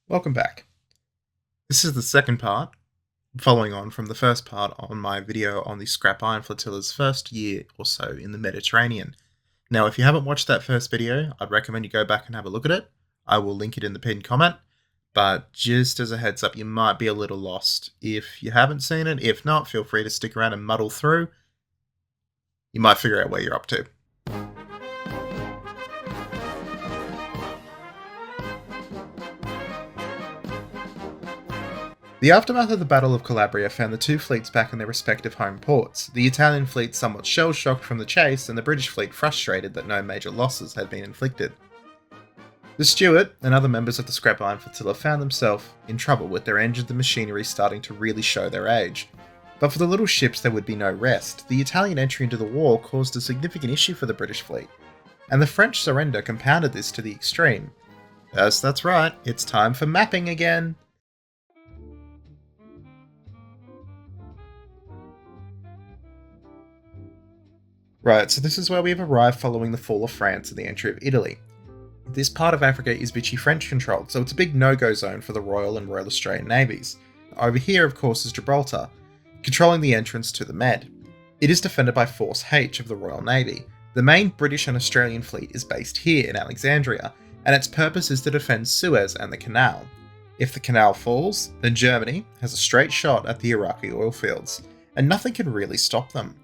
Welcome back. This is the second part, following on from the first part on my video on the Scrap Iron Flotilla's first year or so in the Mediterranean. Now, if you haven't watched that first video, I'd recommend you go back and have a look at it. I will link it in the pinned comment, but just as a heads up, you might be a little lost if you haven't seen it. If not, feel free to stick around and muddle through. You might figure out where you're up to. The aftermath of the Battle of Calabria found the two fleets back in their respective home ports, the Italian fleet somewhat shell-shocked from the chase and the British fleet frustrated that no major losses had been inflicted. The Stewart and other members of the Scrap Iron Flotilla found themselves in trouble with their engines and machinery starting to really show their age. But for the little ships there would be no rest. The Italian entry into the war caused a significant issue for the British fleet, and the French surrender compounded this to the extreme. Yes, that's right, it's time for mapping again! Right, so this is where we have arrived following the fall of France and the entry of Italy. This part of Africa is Vichy French controlled, so it's a big no-go zone for the Royal and Royal Australian navies. Over here, of course, is Gibraltar, controlling the entrance to the Med. It is defended by Force H of the Royal Navy. The main British and Australian fleet is based here in Alexandria, and its purpose is to defend Suez and the canal. If the canal falls, then Germany has a straight shot at the Iraqi oil fields, and nothing can really stop them.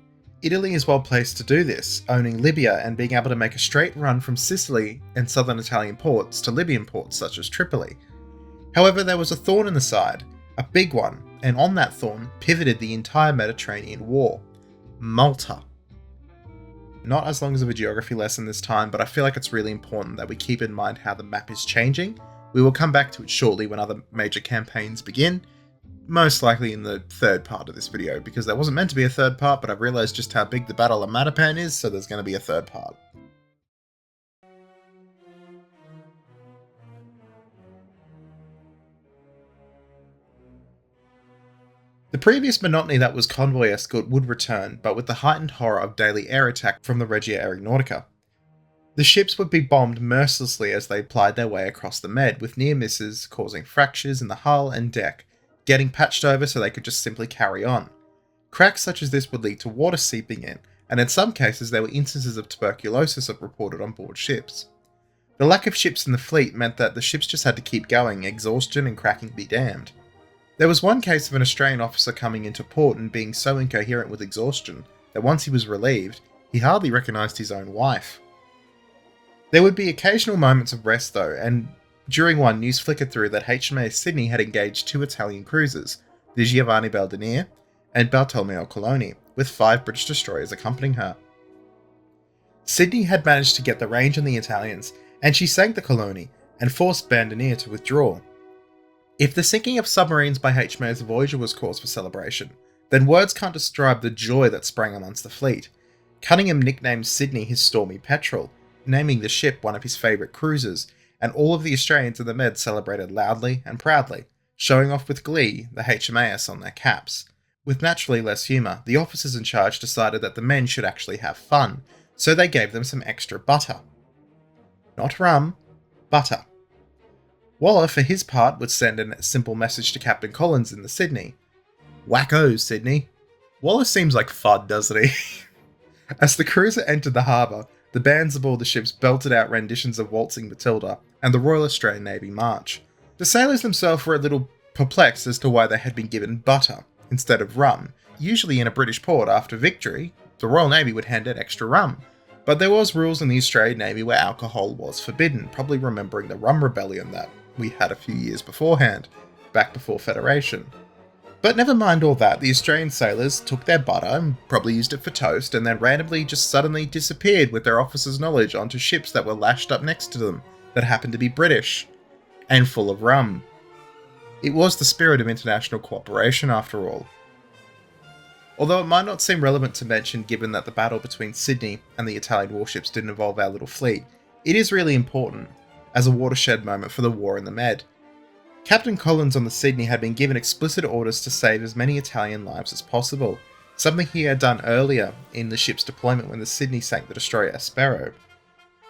Italy is well placed to do this, owning Libya and being able to make a straight run from Sicily and southern Italian ports to Libyan ports such as Tripoli. However, there was a thorn in the side, a big one, and on that thorn pivoted the entire Mediterranean war: Malta. Not as long as of a geography lesson this time, but I feel like it's really important that we keep in mind how the map is changing. We will come back to it shortly when other major campaigns begin, most likely in the third part of this video, because there wasn't meant to be a third part, but I've realised just how big the Battle of Matapan is, so there's going to be a third part. The previous monotony that was convoy escort would return, but with the heightened horror of daily air attack from the Regia Aeronautica. The ships would be bombed mercilessly as they plied their way across the Med, with near misses causing fractures in the hull and deck, getting patched over so they could just simply carry on. Cracks such as this would lead to water seeping in, and in some cases there were instances of tuberculosis reported on board ships. The lack of ships in the fleet meant that the ships just had to keep going, exhaustion and cracking be damned. There was one case of an Australian officer coming into port and being so incoherent with exhaustion that once he was relieved, he hardly recognised his own wife. There would be occasional moments of rest though, and during one, news flickered through that HMAS Sydney had engaged two Italian cruisers, the Giovanni Baldinier and Bartolomeo Coloni, with 5 British destroyers accompanying her. Sydney had managed to get the range on the Italians, and she sank the Coloni and forced Baldinier to withdraw. If the sinking of submarines by HMAS Voyager was cause for celebration, then words can't describe the joy that sprang amongst the fleet. Cunningham nicknamed Sydney his Stormy Petrel, naming the ship one of his favourite cruisers, and all of the Australians in the Med celebrated loudly and proudly, showing off with glee the HMAS on their caps. With naturally less humour, the officers in charge decided that the men should actually have fun, so they gave them some extra butter. Not rum, butter. Waller, for his part, would send a simple message to Captain Collins in the Sydney. Wacko, Sydney. Waller seems like FUD, doesn't he? As the cruiser entered the harbour, the bands aboard the ships belted out renditions of Waltzing Matilda and the Royal Australian Navy March. The sailors themselves were a little perplexed as to why they had been given butter instead of rum. Usually in a British port after victory, the Royal Navy would hand out extra rum. But there was rules in the Australian Navy where alcohol was forbidden, probably remembering the rum rebellion that we had a few years beforehand, back before Federation. But never mind all that, the Australian sailors took their butter and probably used it for toast, and then randomly just suddenly disappeared with their officers' knowledge onto ships that were lashed up next to them, that happened to be British, and full of rum. It was the spirit of international cooperation after all. Although it might not seem relevant to mention given that the battle between Sydney and the Italian warships didn't involve our little fleet, it is really important, as a watershed moment for the war in the Med. Captain Collins on the Sydney had been given explicit orders to save as many Italian lives as possible, something he had done earlier in the ship's deployment when the Sydney sank the destroyer Aspero.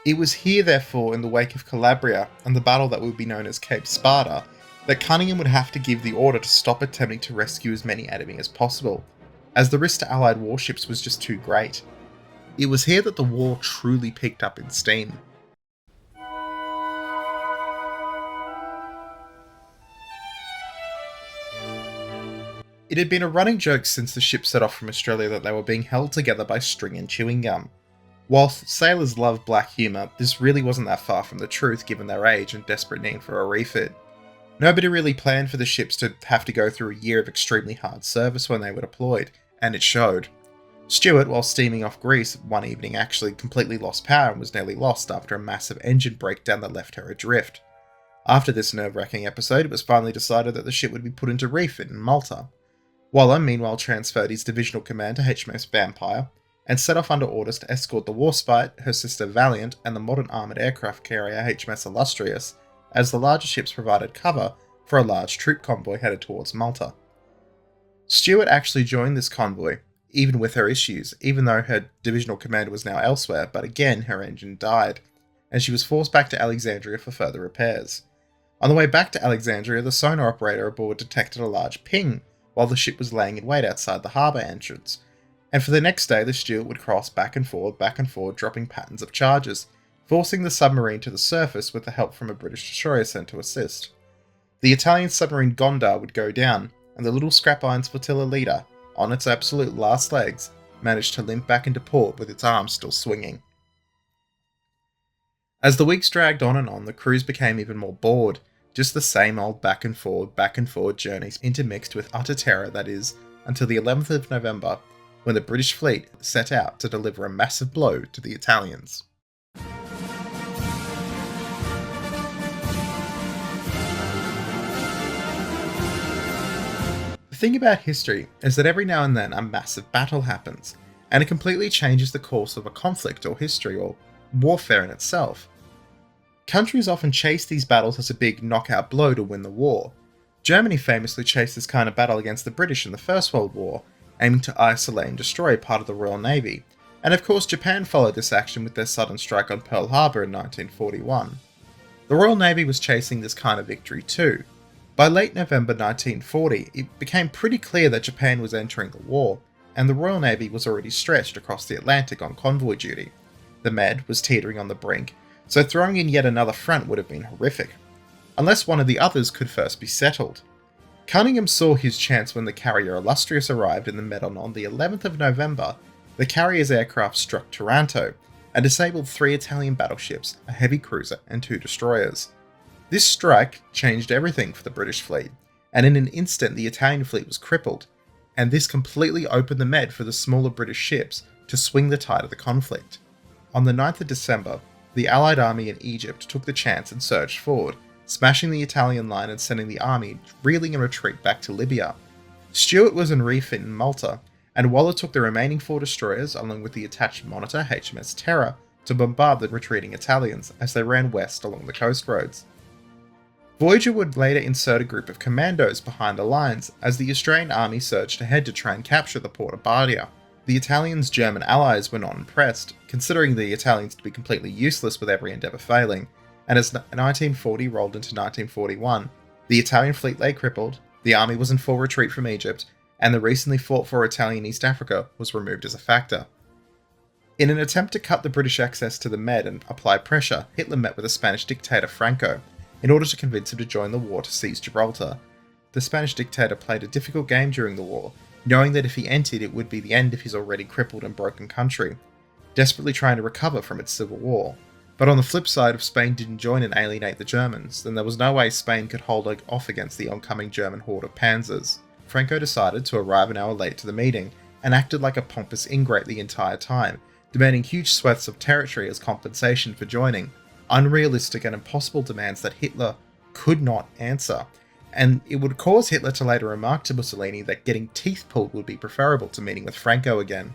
It was here, therefore, in the wake of Calabria and the battle that would be known as Cape Sparta, that Cunningham would have to give the order to stop attempting to rescue as many enemy as possible, as the risk to Allied warships was just too great. It was here that the war truly picked up in steam. It had been a running joke since the ship set off from Australia that they were being held together by string and chewing gum. Whilst sailors love black humour, this really wasn't that far from the truth given their age and desperate need for a refit. Nobody really planned for the ships to have to go through a year of extremely hard service when they were deployed, and it showed. Stuart, while steaming off Greece one evening, actually completely lost power and was nearly lost after a massive engine breakdown that left her adrift. After this nerve-wracking episode, it was finally decided that the ship would be put into refit in Malta. Waller meanwhile transferred his divisional command to HMS Vampire, and set off under orders to escort the Warspite, her sister Valiant, and the modern armoured aircraft carrier HMS Illustrious, as the larger ships provided cover for a large troop convoy headed towards Malta. Stuart actually joined this convoy, even with her issues, even though her divisional commander was now elsewhere, but again her engine died, and she was forced back to Alexandria for further repairs. On the way back to Alexandria, the sonar operator aboard detected a large ping while the ship was laying in wait outside the harbour entrance, and for the next day the Stuart would cross back and forth, dropping patterns of charges, forcing the submarine to the surface with the help from a British destroyer sent to assist. The Italian submarine Gondar would go down, and the little Scrap Irons Flotilla leader, on its absolute last legs, managed to limp back into port with its arms still swinging. As the weeks dragged on, the crews became even more bored, just the same old back and forward journeys intermixed with utter terror, that is, until the 11th of November, when the British fleet set out to deliver a massive blow to the Italians. The thing about history is that every now and then a massive battle happens, and it completely changes the course of a conflict or history or warfare in itself. Countries often chase these battles as a big knockout blow to win the war. Germany famously chased this kind of battle against the British in the First World War, aiming to isolate and destroy part of the Royal Navy, and of course Japan followed this action with their sudden strike on Pearl Harbor in 1941. The Royal Navy was chasing this kind of victory too. By late November 1940, it became pretty clear that Japan was entering the war, and the Royal Navy was already stretched across the Atlantic on convoy duty. The Med was teetering on the brink, so throwing in yet another front would have been horrific, unless one of the others could first be settled. Cunningham saw his chance when the carrier Illustrious arrived in the Med on the 11th of November. The carrier's aircraft struck Taranto, and disabled 3 Italian battleships, a heavy cruiser and 2 destroyers. This strike changed everything for the British fleet, and in an instant the Italian fleet was crippled, and this completely opened the Med for the smaller British ships to swing the tide of the conflict. On the 9th of December, the Allied army in Egypt took the chance and surged forward, smashing the Italian line and sending the army reeling in retreat back to Libya. Stuart was en refit in Malta, and Waller took the remaining 4 destroyers along with the attached monitor HMS Terror to bombard the retreating Italians as they ran west along the coast roads. Voyager would later insert a group of commandos behind the lines as the Australian army surged ahead to try and capture the port of Bardia. The Italians' German allies were not impressed, considering the Italians to be completely useless with every endeavour failing, and as 1940 rolled into 1941, the Italian fleet lay crippled, the army was in full retreat from Egypt, and the recently fought for Italian East Africa was removed as a factor. In an attempt to cut the British access to the Med and apply pressure, Hitler met with the Spanish dictator Franco in order to convince him to join the war to seize Gibraltar. The Spanish dictator played a difficult game during the war, knowing that if he entered it would be the end of his already crippled and broken country, desperately trying to recover from its civil war. But on the flip side, if Spain didn't join and alienate the Germans, then there was no way Spain could hold off against the oncoming German horde of panzers. Franco decided to arrive an hour late to the meeting, and acted like a pompous ingrate the entire time, demanding huge swaths of territory as compensation for joining, unrealistic and impossible demands that Hitler could not answer, and it would cause Hitler to later remark to Mussolini that getting teeth pulled would be preferable to meeting with Franco again.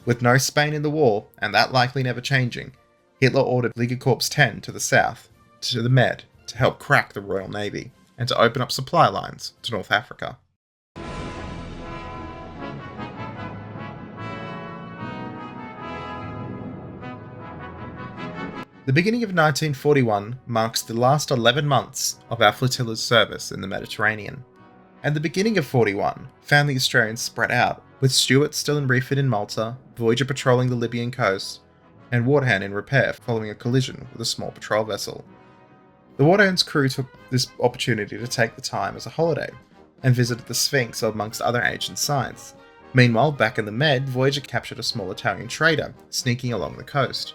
With no Spain in the war, and that likely never changing, Hitler ordered Liga Corps 10 to the south, to the Med, to help crack the Royal Navy, and to open up supply lines to North Africa. The beginning of 1941 marks the last 11 months of our flotilla's service in the Mediterranean. And the beginning of 41 found the Australians spread out, with Stewart still in refit in Malta, Voyager patrolling the Libyan coast, and Waterhound in repair following a collision with a small patrol vessel. The Waterhound's crew took this opportunity to take the time as a holiday, and visited the Sphinx amongst other ancient sites. Meanwhile, back in the Med, Voyager captured a small Italian trader, sneaking along the coast.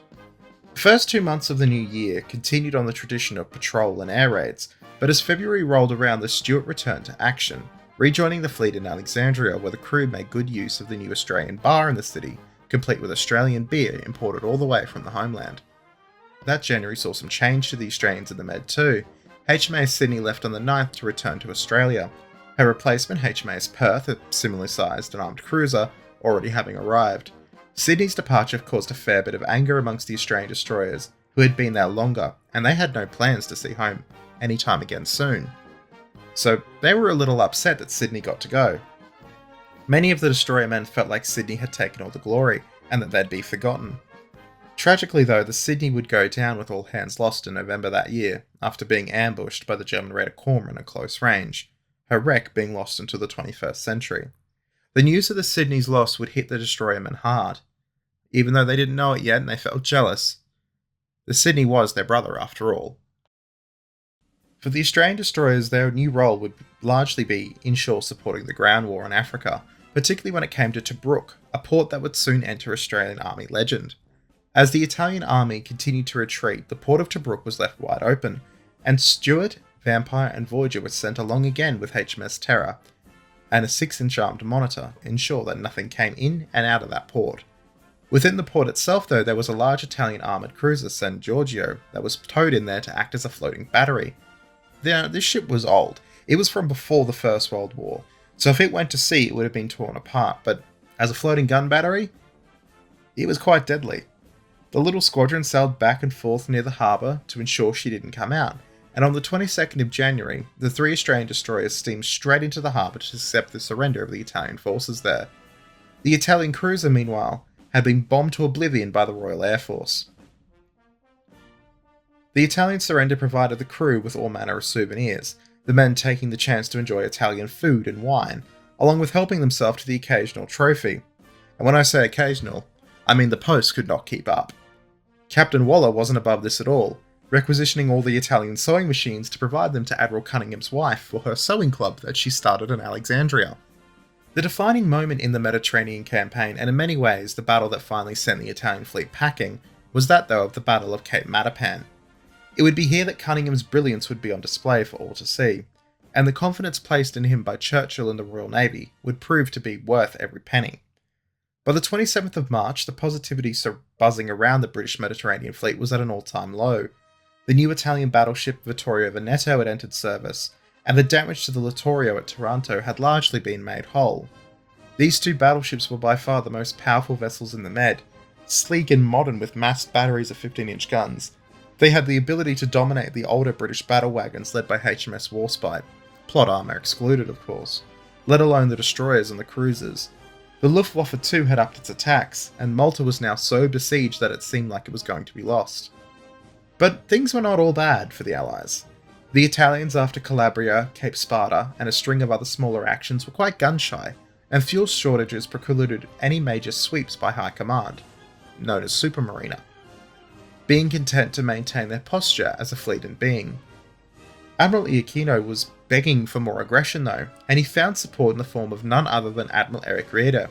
The first 2 months of the new year continued on the tradition of patrol and air raids, but as February rolled around, the Stewart returned to action, rejoining the fleet in Alexandria, where the crew made good use of the new Australian bar in the city, complete with Australian beer imported all the way from the homeland. That January saw some change to the Australians in the Med too. HMAS Sydney left on the 9th to return to Australia. Her replacement, HMAS Perth, a similarly sized and armed cruiser, already having arrived. Sydney's departure caused a fair bit of anger amongst the Australian destroyers, who had been there longer, and they had no plans to see home anytime again soon. So they were a little upset that Sydney got to go. Many of the destroyer men felt like Sydney had taken all the glory, and that they'd be forgotten. Tragically though, the Sydney would go down with all hands lost in November that year, after being ambushed by the German raider Cormoran at close range, her wreck being lost into the 21st century. The news of the Sydney's loss would hit the destroyermen hard. Even though they didn't know it yet and they felt jealous, the Sydney was their brother after all. For the Australian destroyers, their new role would largely be inshore supporting the ground war in Africa, particularly when it came to Tobruk, a port that would soon enter Australian Army legend. As the Italian army continued to retreat, the port of Tobruk was left wide open, and Stewart, Vampire and Voyager were sent along again with HMS Terror and a 6-inch armed monitor, ensure that nothing came in and out of that port. Within the port itself though, there was a large Italian armoured cruiser, San Giorgio, that was towed in there to act as a floating battery. Now, this ship was old. It was from before the First World War, so if it went to sea it would have been torn apart, but as a floating gun battery, it was quite deadly. The little squadron sailed back and forth near the harbour to ensure she didn't come out, and on the 22nd of January, the 3 Australian destroyers steamed straight into the harbour to accept the surrender of the Italian forces there. The Italian cruiser, meanwhile, had been bombed to oblivion by the Royal Air Force. The Italian surrender provided the crew with all manner of souvenirs, the men taking the chance to enjoy Italian food and wine, along with helping themselves to the occasional trophy. And when I say occasional, I mean the post could not keep up. Captain Waller wasn't above this at all, requisitioning all the Italian sewing machines to provide them to Admiral Cunningham's wife for her sewing club that she started in Alexandria. The defining moment in the Mediterranean campaign, and in many ways the battle that finally sent the Italian fleet packing, was that though of the Battle of Cape Matapan. It would be here that Cunningham's brilliance would be on display for all to see, and the confidence placed in him by Churchill and the Royal Navy would prove to be worth every penny. By the 27th of March, the positivity buzzing around the British Mediterranean fleet was at an all-time low. The new Italian battleship Vittorio Veneto had entered service, and the damage to the Littorio at Taranto had largely been made whole. These 2 battleships were by far the most powerful vessels in the Med, sleek and modern with massed batteries of 15-inch guns. They had the ability to dominate the older British battle wagons led by HMS Warspite, plot armour excluded of course, let alone the destroyers and the cruisers. The Luftwaffe too had upped its attacks, and Malta was now so besieged that it seemed like it was going to be lost. But things were not all bad for the Allies. The Italians, after Calabria, Cape Sparta, and a string of other smaller actions, were quite gun-shy, and fuel shortages precluded any major sweeps by High Command, known as Supermarina, being content to maintain their posture as a fleet in being. Admiral Iachino was begging for more aggression though, and he found support in the form of none other than Admiral Eric Rieder,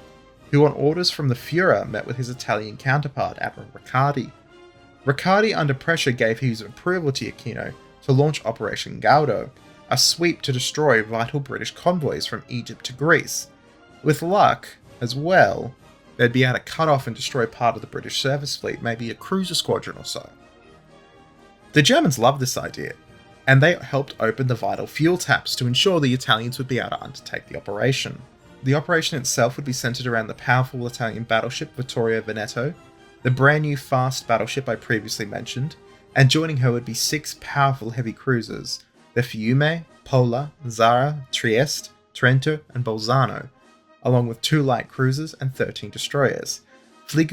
who on orders from the Führer met with his Italian counterpart, Admiral Riccardi. Riccardi, under pressure, gave his approval to Iachino to launch Operation Gaudo, a sweep to destroy vital British convoys from Egypt to Greece. With luck, as well, they'd be able to cut off and destroy part of the British surface fleet, maybe a cruiser squadron or so. The Germans loved this idea, and they helped open the vital fuel taps to ensure the Italians would be able to undertake the operation. The operation itself would be centered around the powerful Italian battleship Vittorio Veneto, the brand new fast battleship I previously mentioned, and joining her would be 6 powerful heavy cruisers, the Fiume, Pola, Zara, Trieste, Trento, and Bolzano, along with 2 light cruisers and 13 destroyers.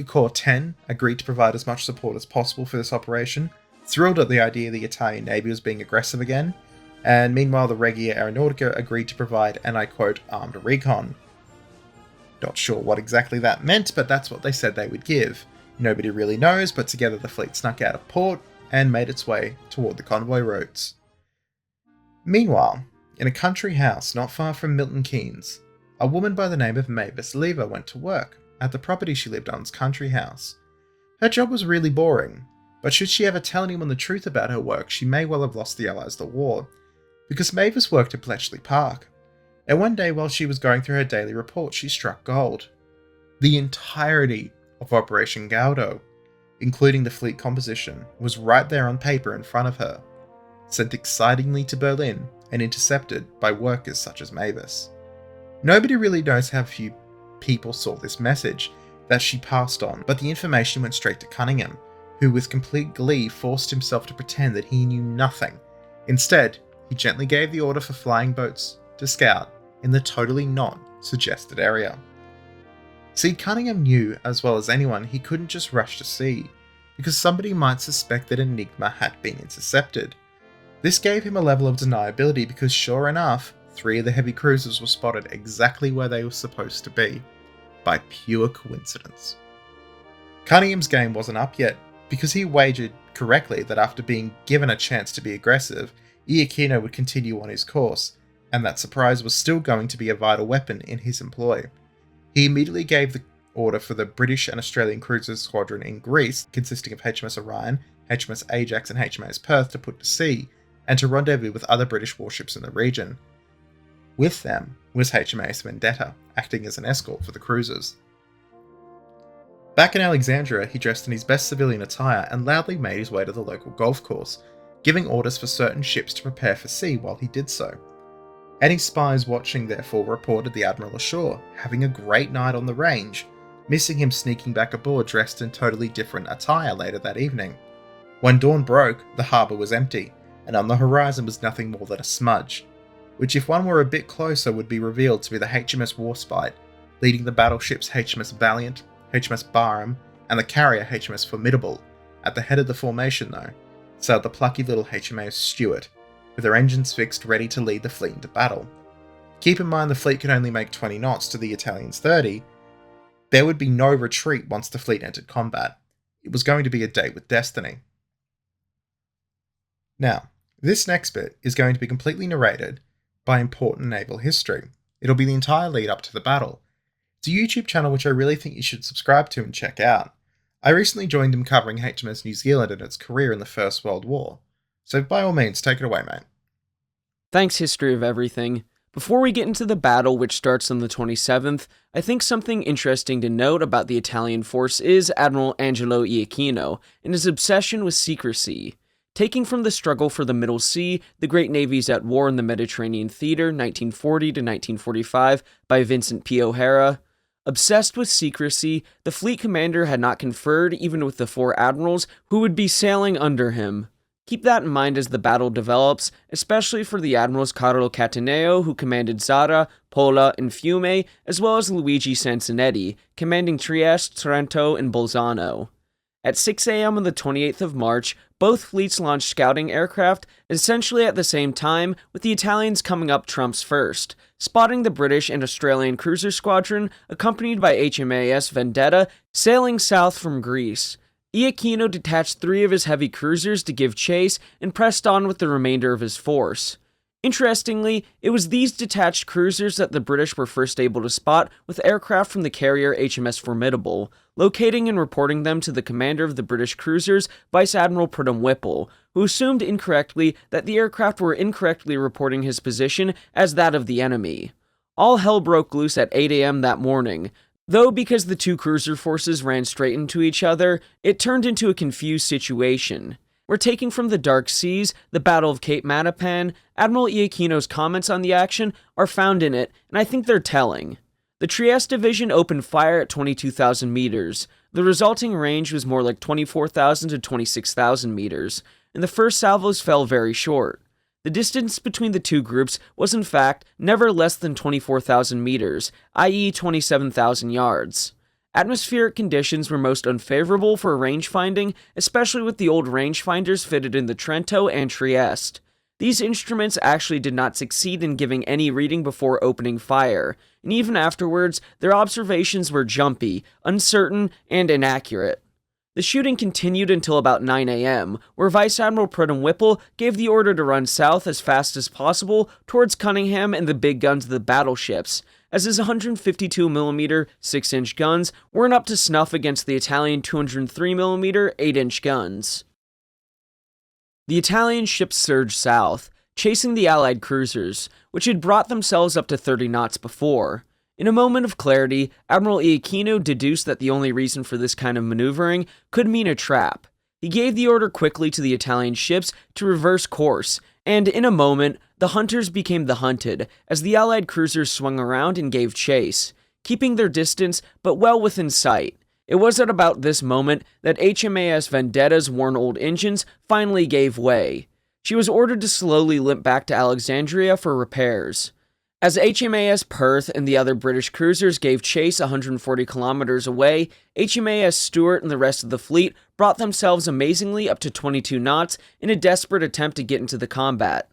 Corps 10 agreed to provide as much support as possible for this operation, thrilled at the idea the Italian Navy was being aggressive again, and meanwhile the Regia Aeronautica agreed to provide, and I quote, armed recon. Not sure what exactly that meant, but that's what they said they would give. Nobody really knows, but together the fleet snuck out of port and made its way toward the convoy routes. Meanwhile, in a country house not far from Milton Keynes, a woman by the name of Mavis Lever went to work at the property she lived on's country house. Her job was really boring, but should she ever tell anyone the truth about her work, she may well have lost the Allies the war, because Mavis worked at Bletchley Park, and one day while she was going through her daily report, she struck gold. The entirety of Operation Gaudo, including the fleet composition, was right there on paper in front of her, sent excitingly to Berlin and intercepted by workers such as Mavis. Nobody really knows how few people saw this message that she passed on, but the information went straight to Cunningham, who with complete glee forced himself to pretend that he knew nothing. Instead, he gently gave the order for flying boats to scout in the totally not suggested area. See, Cunningham knew as well as anyone he couldn't just rush to sea, because somebody might suspect that Enigma had been intercepted. This gave him a level of deniability because sure enough, 3 of the heavy cruisers were spotted exactly where they were supposed to be, by pure coincidence. Cunningham's game wasn't up yet, because he wagered correctly that after being given a chance to be aggressive, Iachino would continue on his course, and that surprise was still going to be a vital weapon in his employ. He immediately gave the order for the British and Australian cruisers squadron in Greece, consisting of HMS Orion, HMS Ajax and HMS Perth, to put to sea, and to rendezvous with other British warships in the region. With them was HMAS Vendetta, acting as an escort for the cruisers. Back in Alexandria, he dressed in his best civilian attire and loudly made his way to the local golf course, giving orders for certain ships to prepare for sea while he did so. Any spies watching therefore reported the Admiral ashore, having a great night on the range, missing him sneaking back aboard dressed in totally different attire later that evening. When dawn broke, the harbour was empty, and on the horizon was nothing more than a smudge, which if one were a bit closer would be revealed to be the HMS Warspite, leading the battleships HMS Valiant, HMS Barham, and the carrier HMS Formidable. At the head of the formation though, sailed the plucky little HMAS Stuart, with their engines fixed ready to lead the fleet into battle. Keep in mind the fleet could only make 20 knots to the Italians' 30. There would be no retreat once the fleet entered combat. It was going to be a date with destiny. Now, this next bit is going to be completely narrated by important naval history. It'll be the entire lead up to the battle. It's a YouTube channel which I really think you should subscribe to and check out. I recently joined them covering HMS New Zealand and its career in the First World War. So by all means, take it away, mate. Thanks, History of Everything. Before we get into the battle, which starts on the 27th, I think something interesting to note about the Italian force is Admiral Angelo Iachino and his obsession with secrecy. Taking from the struggle for the Middle Sea, the Great Navies at War in the Mediterranean Theater, 1940 to 1945, by Vincent P. O'Hara. Obsessed with secrecy, the fleet commander had not conferred even with the 4 admirals who would be sailing under him. Keep that in mind as the battle develops, especially for the admirals Carlo Cataneo, who commanded Zara, Pola, and Fiume, as well as Luigi Sansonetti, commanding Trieste, Taranto, and Bolzano. At 6 a.m. on the 28th of March, both fleets launched scouting aircraft, essentially at the same time, with the Italians coming up trumps first, spotting the British and Australian cruiser squadron, accompanied by HMAS Vendetta, sailing south from Greece. Iachino detached 3 of his heavy cruisers to give chase and pressed on with the remainder of his force. Interestingly, it was these detached cruisers that the British were first able to spot with aircraft from the carrier HMS Formidable, locating and reporting them to the commander of the British cruisers, Vice Admiral Pridham Whipple, who assumed incorrectly that the aircraft were incorrectly reporting his position as that of the enemy. All hell broke loose at 8 a.m. that morning. Though because the 2 cruiser forces ran straight into each other, it turned into a confused situation. We're taking from the Dark Seas, the Battle of Cape Matapan. Admiral Iachino's comments on the action are found in it, and I think they're telling. The Trieste Division opened fire at 22,000 meters. The resulting range was more like 24,000 to 26,000 meters, and the first salvos fell very short. The distance between the 2 groups was in fact never less than 24,000 meters, i.e. 27,000 yards. Atmospheric conditions were most unfavorable for range-finding, especially with the old rangefinders fitted in the Trento and Trieste. These instruments actually did not succeed in giving any reading before opening fire, and even afterwards, their observations were jumpy, uncertain, and inaccurate. The shooting continued until about 9 a.m., where Vice Admiral Pridham Whipple gave the order to run south as fast as possible towards Cunningham and the big guns of the battleships, as his 152mm 6-inch guns weren't up to snuff against the Italian 203mm 8-inch guns. The Italian ships surged south, chasing the Allied cruisers, which had brought themselves up to 30 knots before. In a moment of clarity, Admiral Iachino deduced that the only reason for this kind of maneuvering could mean a trap. He gave the order quickly to the Italian ships to reverse course, and in a moment, the hunters became the hunted, as the Allied cruisers swung around and gave chase, keeping their distance but well within sight. It was at about this moment that HMAS Vendetta's worn old engines finally gave way. She was ordered to slowly limp back to Alexandria for repairs. As HMAS Perth and the other British cruisers gave chase 140 kilometers away, HMAS Stuart and the rest of the fleet brought themselves amazingly up to 22 knots in a desperate attempt to get into the combat.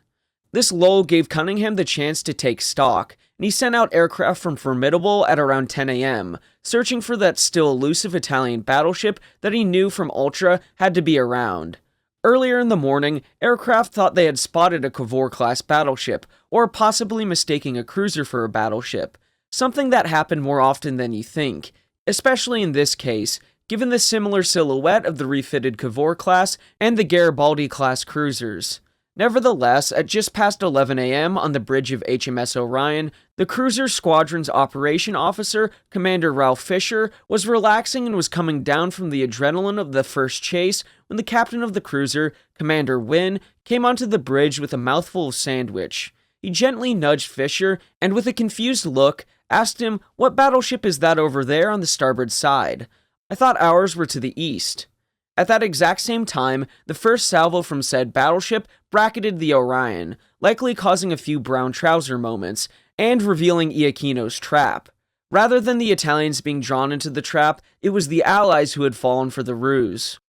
This lull gave Cunningham the chance to take stock, and he sent out aircraft from Formidable at around 10 a.m., searching for that still elusive Italian battleship that he knew from Ultra had to be around. Earlier in the morning, aircraft thought they had spotted a Cavour-class battleship, or possibly mistaking a cruiser for a battleship, something that happened more often than you think, especially in this case, given the similar silhouette of the refitted Cavour-class and the Garibaldi-class cruisers. Nevertheless, at just past 11 a.m. on the bridge of HMS Orion, the cruiser squadron's operation officer, Commander Ralph Fisher, was relaxing and was coming down from the adrenaline of the first chase when the captain of the cruiser, Commander Wynne, came onto the bridge with a mouthful of sandwich. He gently nudged Fisher, and with a confused look, asked him, "What battleship is that over there on the starboard side? I thought ours were to the east." At that exact same time, the first salvo from said battleship bracketed the Orion, likely causing a few brown trouser moments, and revealing Iachino's trap. Rather than the Italians being drawn into the trap, it was the Allies who had fallen for the ruse.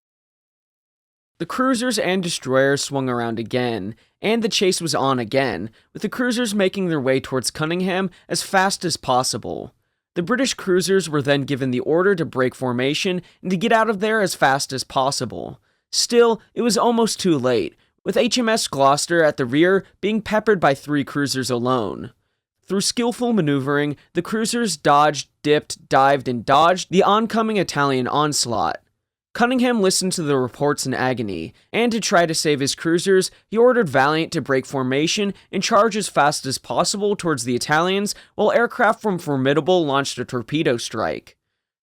The cruisers and destroyers swung around again, and the chase was on again, with the cruisers making their way towards Cunningham as fast as possible. The British cruisers were then given the order to break formation and to get out of there as fast as possible. Still, it was almost too late, with HMS Gloucester at the rear being peppered by 3 cruisers alone. Through skillful maneuvering, the cruisers dodged, dipped, dived, and dodged the oncoming Italian onslaught. Cunningham listened to the reports in agony, and to try to save his cruisers, he ordered Valiant to break formation and charge as fast as possible towards the Italians, while aircraft from Formidable launched a torpedo strike.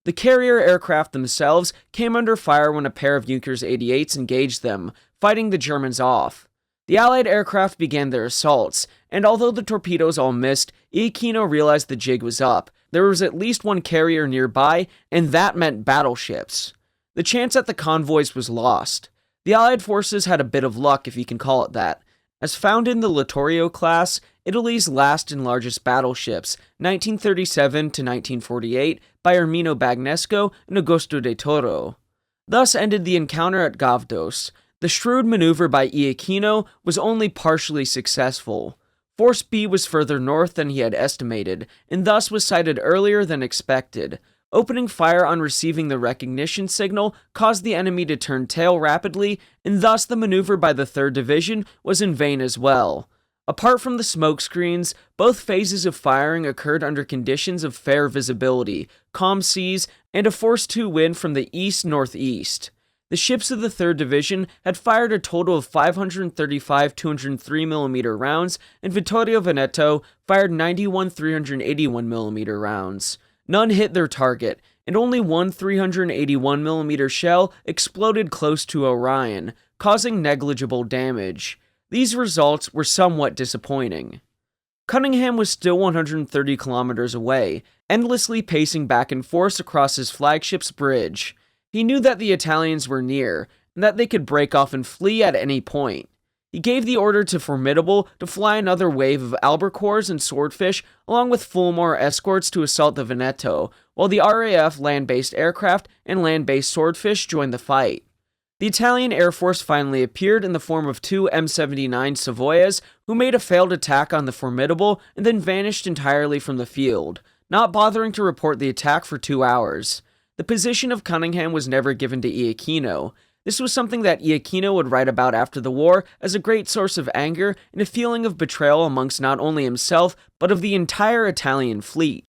The carrier aircraft themselves came under fire when a pair of Junkers 88s engaged them, fighting the Germans off. The Allied aircraft began their assaults, and although the torpedoes all missed, Iachino realized the jig was up. There was at least one carrier nearby, and that meant battleships. The chance at the convoys was lost. The Allied forces had a bit of luck, if you can call it that. As found in the Littorio class, Italy's last and largest battleships, 1937 to 1948, by Ermino Bagnesco and Augusto de Toro. Thus ended the encounter at Gavdos. The shrewd maneuver by Iachino was only partially successful. Force B was further north than he had estimated, and thus was sighted earlier than expected. Opening fire on receiving the recognition signal caused the enemy to turn tail rapidly, and thus the maneuver by the 3rd Division was in vain as well. Apart from the smoke screens, both phases of firing occurred under conditions of fair visibility, calm seas, and a force 2 wind from the east-northeast. The ships of the 3rd Division had fired a total of 535 203mm rounds, and Vittorio Veneto fired 91 381mm rounds. None hit their target, and only one 381mm shell exploded close to Orion, causing negligible damage. These results were somewhat disappointing. Cunningham was still 130 kilometers away, endlessly pacing back and forth across his flagship's bridge. He knew that the Italians were near, and that they could break off and flee at any point. He gave the order to Formidable to fly another wave of albacores and swordfish along with Fulmar escorts to assault the Veneto, while the RAF land-based aircraft and land-based swordfish joined the fight. The Italian Air Force finally appeared in the form of two M79 Savoyas who made a failed attack on the Formidable and then vanished entirely from the field, not bothering to report the attack for 2 hours. The position of Cunningham was never given to Iachino. This was something that Iachino would write about after the war as a great source of anger and a feeling of betrayal amongst not only himself, but of the entire Italian fleet.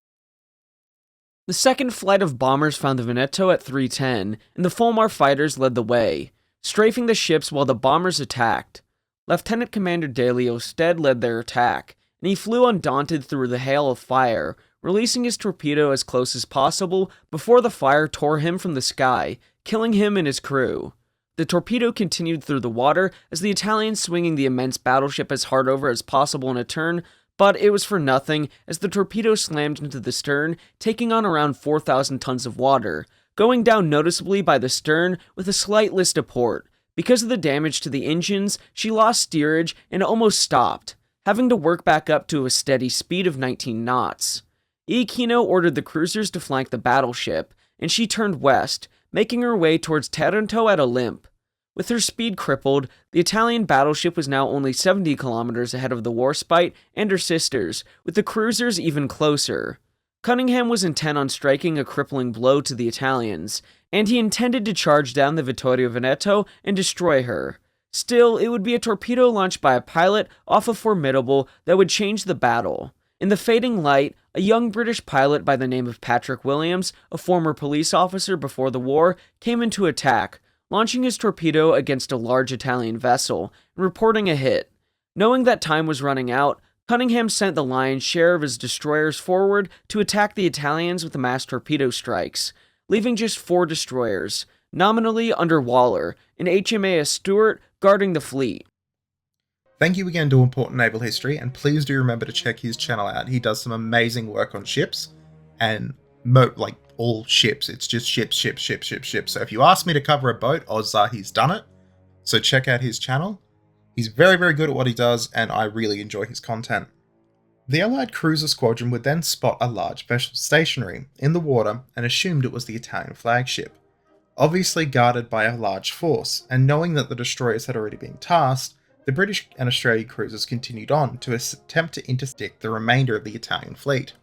The second flight of bombers found the Veneto at 3:10, and the Fulmar fighters led the way, strafing the ships while the bombers attacked. Lieutenant Commander Delio Stead led their attack, and he flew undaunted through the hail of fire, releasing his torpedo as close as possible before the fire tore him from the sky, killing him and his crew. The torpedo continued through the water as the Italians swinging the immense battleship as hard over as possible in a turn, but it was for nothing as the torpedo slammed into the stern, taking on around 4,000 tons of water, going down noticeably by the stern with a slight list of port. Because of the damage to the engines, she lost steerage and almost stopped, having to work back up to a steady speed of 19 knots. Iachino ordered the cruisers to flank the battleship, and she turned west, making her way towards Taranto at a limp. With her speed crippled, the Italian battleship was now only 70 kilometers ahead of the Warspite and her sisters, with the cruisers even closer. Cunningham was intent on striking a crippling blow to the Italians, and he intended to charge down the Vittorio Veneto and destroy her. Still, it would be a torpedo launched by a pilot off a Formidable that would change the battle. In the fading light, a young British pilot by the name of Patrick Williams, a former police officer before the war, came into attack, launching his torpedo against a large Italian vessel and reporting a hit. Knowing that time was running out, Cunningham sent the lion's share of his destroyers forward to attack the Italians with mass torpedo strikes, leaving just 4 destroyers, nominally under Waller, and HMAS Stuart guarding the fleet. Thank you again to Important Naval History, and please do remember to check his channel out. He does some amazing work on ships, and all ships. It's just ships. So if you ask me to cover a boat, odds are he's done it. So check out his channel. He's very, very good at what he does, and I really enjoy his content. The Allied cruiser squadron would then spot a large vessel stationary in the water and assumed it was the Italian flagship. Obviously guarded by a large force, and knowing that the destroyers had already been tasked, the British and Australian cruisers continued on to attempt to interdict the remainder of the Italian fleet.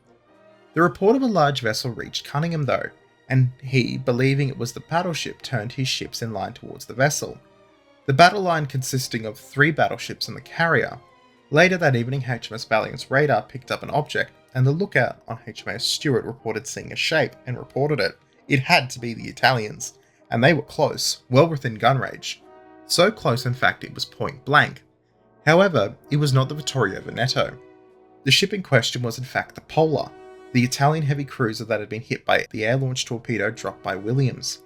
The report of a large vessel reached Cunningham though, and he, believing it was the battleship, turned his ships in line towards the vessel. The battle line consisting of 3 battleships and the carrier. Later that evening, HMS Valiant's radar picked up an object, and the lookout on HMAS Stuart reported seeing a shape and reported it. It had to be the Italians, and they were close, well within gun range. So close in fact it was point blank. However, it was not the Vittorio Veneto. The ship in question was in fact the Polar, the Italian heavy cruiser that had been hit by the air-launched torpedo dropped by Williams.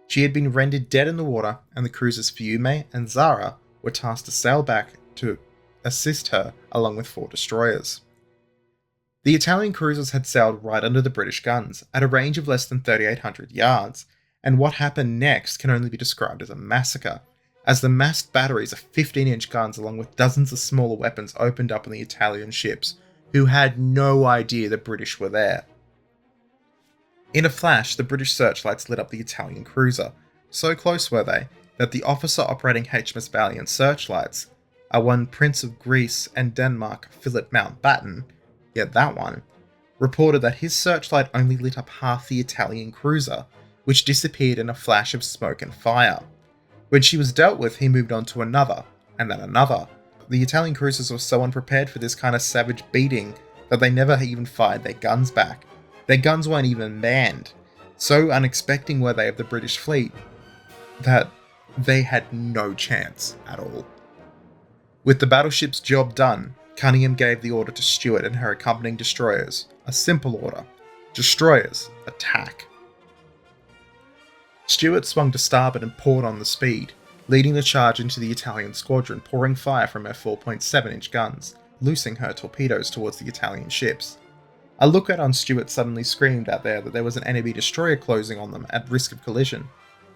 She had been rendered dead in the water, and the cruisers Fiume and Zara were tasked to sail back to assist her along with 4 destroyers. The Italian cruisers had sailed right under the British guns, at a range of less than 3,800 yards, and what happened next can only be described as a massacre, as the massed batteries of 15-inch guns along with dozens of smaller weapons opened up on the Italian ships, who had no idea the British were there. In a flash, the British searchlights lit up the Italian cruiser. So close were they, that the officer operating HMS Valiant searchlights, one Prince of Greece and Denmark Philip Mountbatten, that one, reported that his searchlight only lit up half the Italian cruiser, which disappeared in a flash of smoke and fire. When she was dealt with, he moved on to another, and then another. The Italian cruisers were so unprepared for this kind of savage beating that they never even fired their guns back. Their guns weren't even manned. So unexpecting were they of the British fleet that they had no chance at all. With the battleship's job done, Cunningham gave the order to Stuart and her accompanying destroyers. A simple order. Destroyers, attack. Stuart swung to starboard and poured on the speed, leading the charge into the Italian squadron, pouring fire from her 4.7-inch guns, loosing her torpedoes towards the Italian ships. A lookout on Stuart suddenly screamed out there that there was an enemy destroyer closing on them at risk of collision.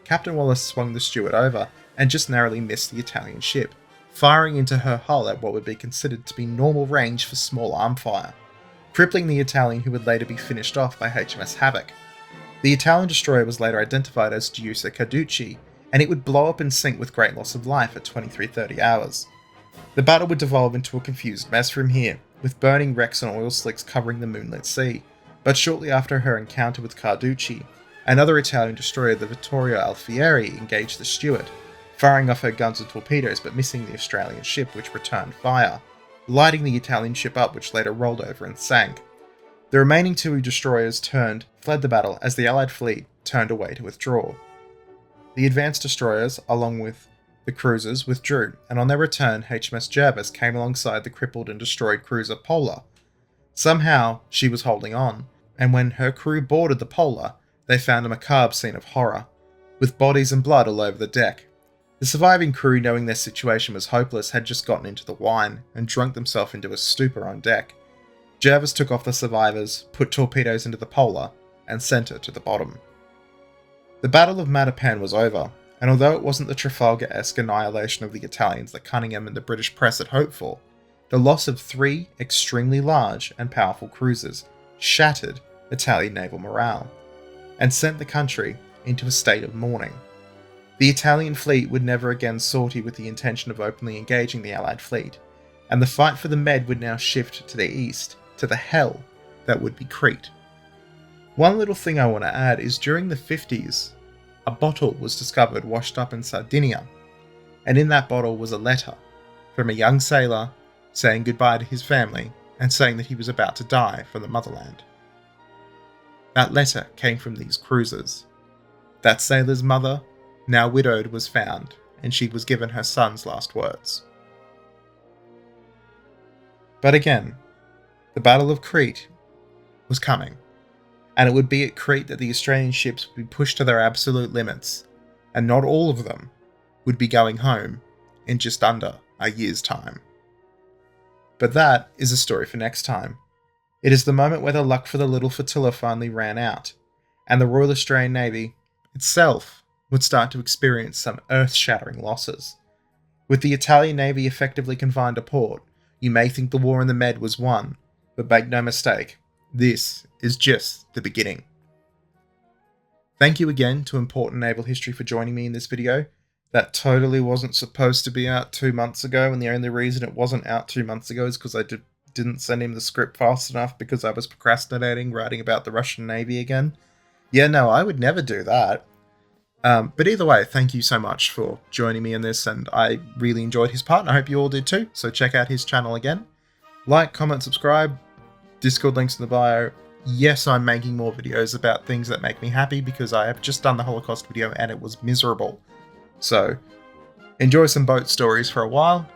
Captain Wallace swung the Stuart over and just narrowly missed the Italian ship, firing into her hull at what would be considered to be normal range for small arm fire, crippling the Italian who would later be finished off by HMS Havoc. The Italian destroyer was later identified as Giuseppe Carducci, and it would blow up and sink with great loss of life at 23:30 hours. The battle would devolve into a confused mess from here, with burning wrecks and oil slicks covering the moonlit sea, but shortly after her encounter with Carducci, another Italian destroyer, the Vittorio Alfieri, engaged the Stuart, firing off her guns and torpedoes but missing the Australian ship, which returned fire, lighting the Italian ship up, which later rolled over and sank. The remaining two destroyers fled the battle as the Allied fleet turned away to withdraw. The advanced destroyers, along with the cruisers, withdrew, and on their return, HMS Jervis came alongside the crippled and destroyed cruiser Polar. Somehow, she was holding on, and when her crew boarded the Polar, they found a macabre scene of horror, with bodies and blood all over the deck. The surviving crew, knowing their situation was hopeless, had just gotten into the wine and drunk themselves into a stupor on deck. Jervis took off the survivors, put torpedoes into the Polar, and sent her to the bottom. The Battle of Matapan was over, and although it wasn't the Trafalgar-esque annihilation of the Italians that Cunningham and the British press had hoped for, the loss of 3 extremely large and powerful cruisers shattered Italian naval morale, and sent the country into a state of mourning. The Italian fleet would never again sortie with the intention of openly engaging the Allied fleet, and the fight for the Med would now shift to the east, to the hell that would be Crete. One little thing I want to add is during the 50s, a bottle was discovered washed up in Sardinia, and in that bottle was a letter from a young sailor saying goodbye to his family and saying that he was about to die for the motherland. That letter came from these cruisers. That sailor's mother, now widowed, was found, and she was given her son's last words. But again, the Battle of Crete was coming, and it would be at Crete that the Australian ships would be pushed to their absolute limits, and not all of them would be going home in just under a year's time. But that is a story for next time. It is the moment where the luck for the little flotilla finally ran out, and the Royal Australian Navy itself would start to experience some earth-shattering losses. With the Italian Navy effectively confined to port, you may think the war in the Med was won, but make no mistake, this is just the beginning. Thank you again to Important Naval History for joining me in this video. That totally wasn't supposed to be out 2 months ago, and the only reason it wasn't out 2 months ago is because I didn't send him the script fast enough because I was procrastinating writing about the Russian Navy again. Yeah, no, I would never do that. But either way, thank you so much for joining me in this, and I really enjoyed his part, and I hope you all did too, so check out his channel again. Like, comment, subscribe, Discord links in the bio. Yes, I'm making more videos about things that make me happy because I have just done the Holocaust video and it was miserable. So, enjoy some boat stories for a while,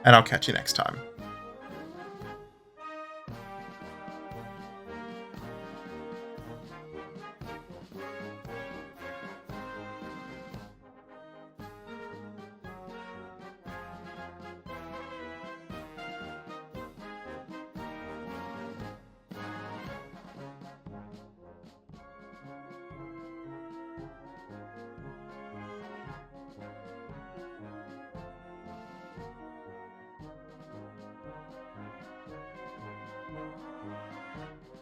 and I'll catch you next time.